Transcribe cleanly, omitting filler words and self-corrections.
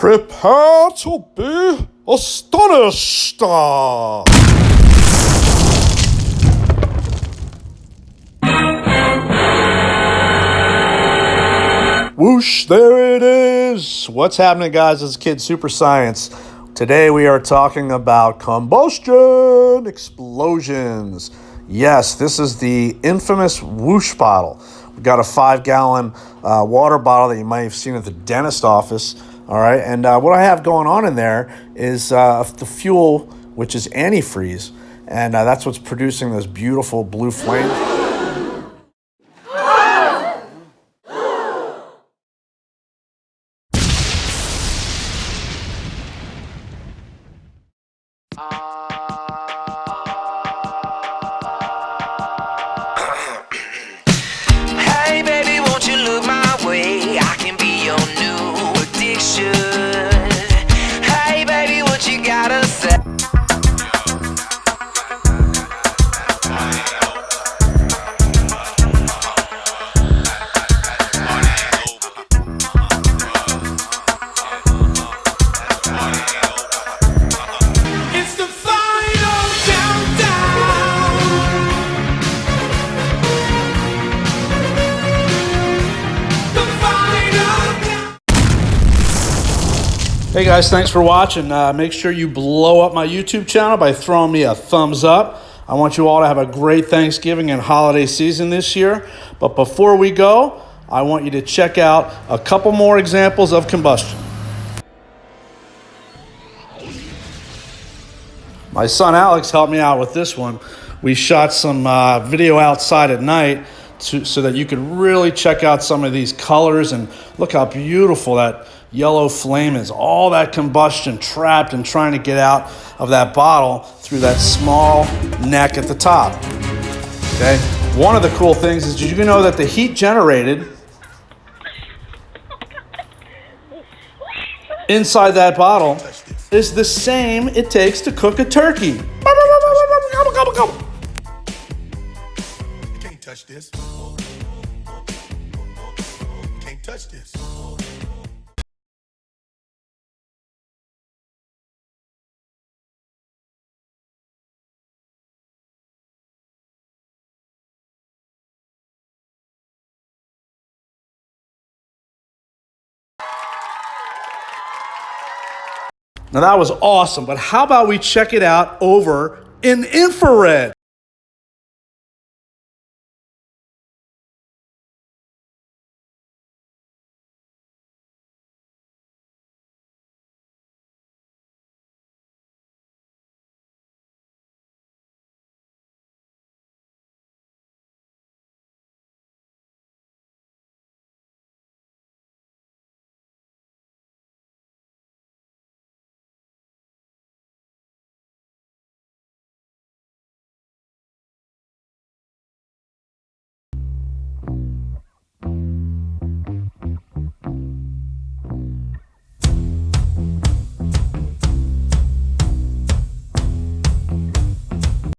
Prepare to be astonished. Whoosh, there it is. What's happening, guys? It's Kidsuperscience. Today we are talking about combustion explosions. Yes, this is the infamous WHOOSH bottle. We've got a 5-gallon water bottle that you might have seen at the dentist office. All right, and what I have going on in there is the fuel, which is antifreeze, and that's what's producing those beautiful blue flames. Hey baby, won't you look my way? I can be your new addiction. Hey baby, what you gotta say? It's the final countdown. The final countdown. Hey guys, thanks for watching. Make sure you blow up my YouTube channel by throwing me a thumbs up. I want you all to have a great Thanksgiving and holiday season this year. But before we go, I want you to check out a couple more examples of combustion. My son Alex helped me out with this one. We shot some video outside at night so that you could really check out some of these colors, and look how beautiful that yellow flame is. All that combustion trapped and trying to get out of that bottle through that small neck at the top. Okay. One of the cool things is, did you know that the heat generated inside that bottle is the same it takes to cook a turkey? You can't touch this. You can't touch this. Now that was awesome, but how about we check it out over in infrared?